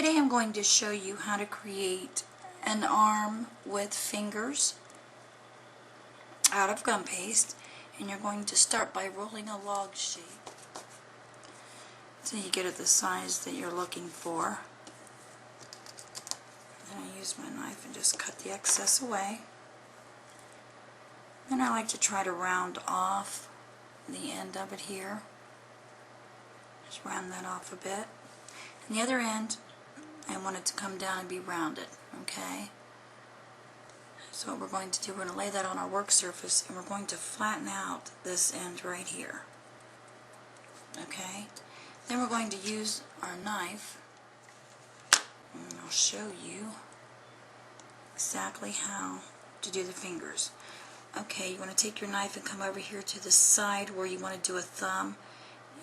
Today I'm going to show you how to create an arm with fingers out of gum paste, and you're going to start by rolling a log shape so you get it the size that you're looking for. Then I use my knife and just cut the excess away. Then I like to try to round off the end of it here. Just round that off a bit. And the other end, I want it to come down and be rounded, okay? So what we're going to do, we're going to lay that on our work surface and we're going to flatten out this end right here, okay? Then we're going to use our knife, and I'll show you exactly how to do the fingers. Okay, you want to take your knife and come over here to the side where you want to do a thumb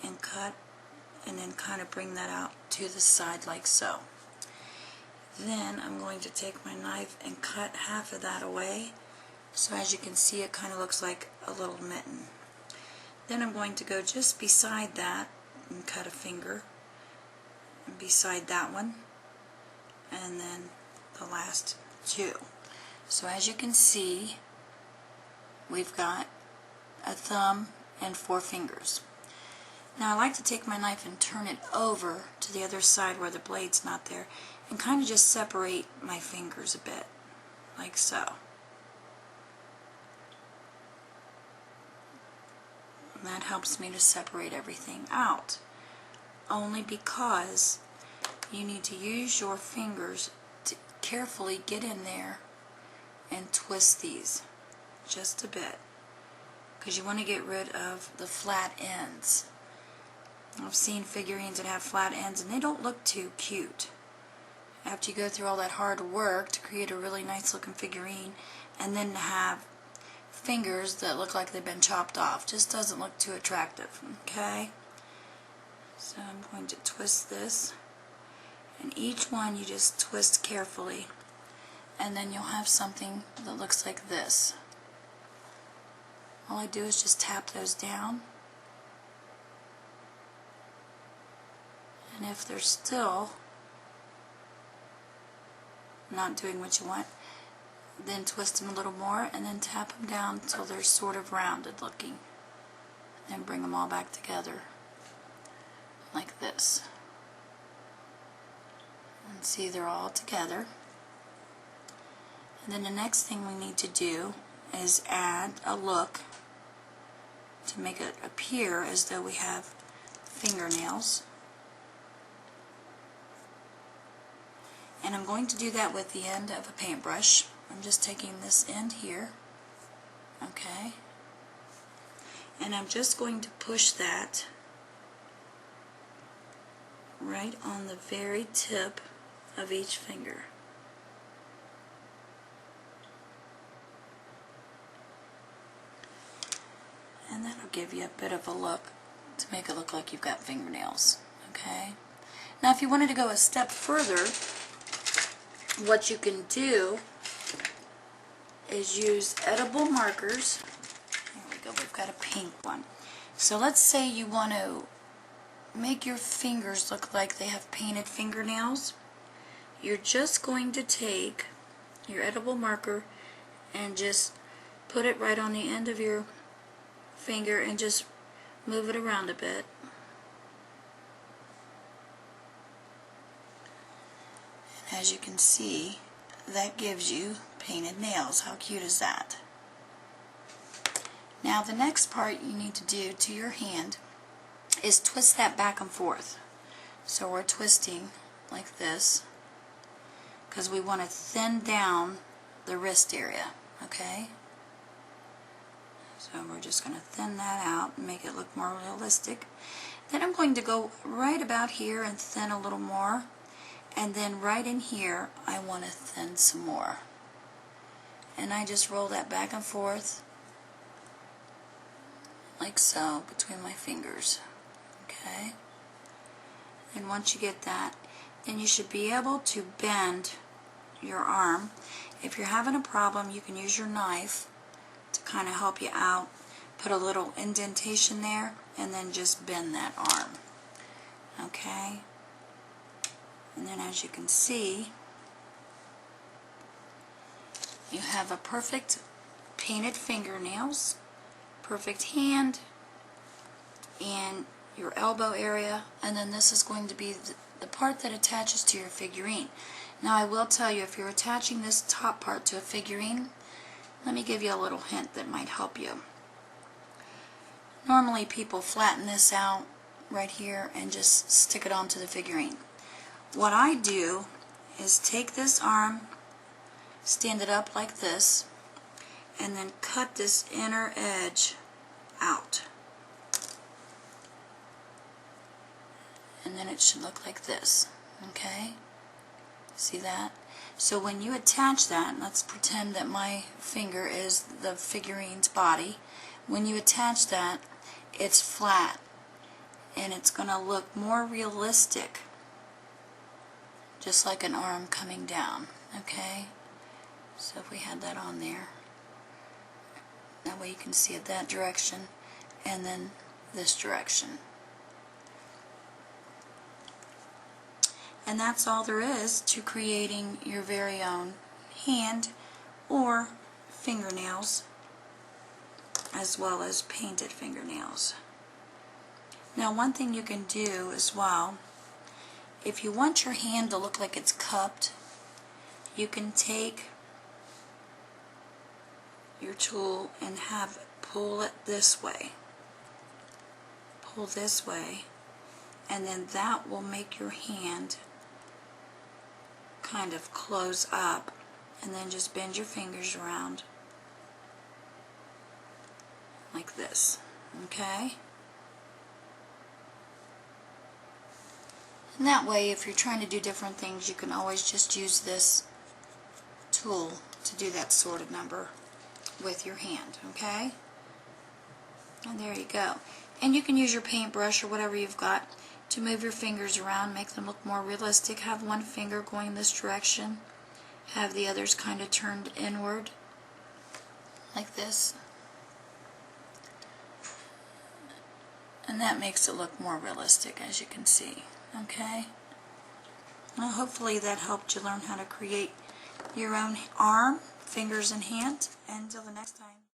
and cut, and then kind of bring that out to the side like so. Then I'm going to take my knife and cut half of that away, so as you can see it kind of looks like a little mitten. Then I'm going to go just beside that and cut a finger, and beside that one, and then the last two. So as you can see, we've got a thumb and 4 fingers. Now I like to take my knife and turn it over to the other side where the blade's not there, and kind of just separate my fingers a bit, like so. And that helps me to separate everything out, only because you need to use your fingers to carefully get in there and twist these just a bit, because you want to get rid of the flat ends. I've seen figurines that have flat ends and they don't look too cute. After you go through all that hard work to create a really nice looking figurine, and then to have fingers that look like they've been chopped off, just doesn't look too attractive, okay? So I'm going to twist this, and each one you just twist carefully, and then you'll have something that looks like this. All I do is just tap those down, and if they're still not doing what you want, then twist them a little more and then tap them down until they're sort of rounded looking, and then bring them all back together like this, and see they're all together. And then the next thing we need to do is add a look to make it appear as though we have fingernails. And I'm going to do that with the end of a paintbrush. I'm just taking this end here, okay, and I'm just going to push that right on the very tip of each finger. And that'll give you a bit of a look to make it look like you've got fingernails, okay? Now if you wanted to go a step further, what you can do is use edible markers. Here we go, we've got a pink one. So let's say you want to make your fingers look like they have painted fingernails. You're just going to take your edible marker and just put it right on the end of your finger and just move it around a bit. As you can see, that gives you painted nails. How cute is that? Now the next part you need to do to your hand is twist that back and forth. So we're twisting like this because we want to thin down the wrist area, okay? So we're just going to thin that out and make it look more realistic. Then I'm going to go right about here and thin a little more. And then right in here, I want to thin some more. And I just roll that back and forth, like so, between my fingers. Okay? And once you get that, then you should be able to bend your arm. If you're having a problem, you can use your knife to kind of help you out. Put a little indentation there, and then just bend that arm. Okay? And And then as you can see, you have a perfect painted fingernails, perfect hand, and your elbow area, and then this is going to be the part that attaches to your figurine. Now I will tell you, if you're attaching this top part to a figurine, let me give you a little hint that might help you. Normally people flatten this out right here and just stick it onto the figurine. What I do is take this arm, stand it up like this, and then cut this inner edge out. And then it should look like this. Okay? See that? So when you attach that, let's pretend that my finger is the figurine's body. When you attach that, it's flat and it's going to look more realistic, just like an arm coming down. Okay? So if we had that on there, that way you can see it that direction and then this direction. And that's all there is to creating your very own hand or fingernails, as well as painted fingernails. Now one thing you can do as well, if you want your hand to look like it's cupped, you can take your tool and have pull it this way. Pull this way, and then that will make your hand kind of close up, and then just bend your fingers around like this. Okay? And that way, if you're trying to do different things, you can always just use this tool to do that sort of number with your hand. Okay? And there you go. And you can use your paintbrush or whatever you've got to move your fingers around, make them look more realistic. Have one finger going this direction, have the others kind of turned inward like this, and that makes it look more realistic, as you can see. Okay? Well, hopefully that helped you learn how to create your own arm, fingers, and hand. And until the next time.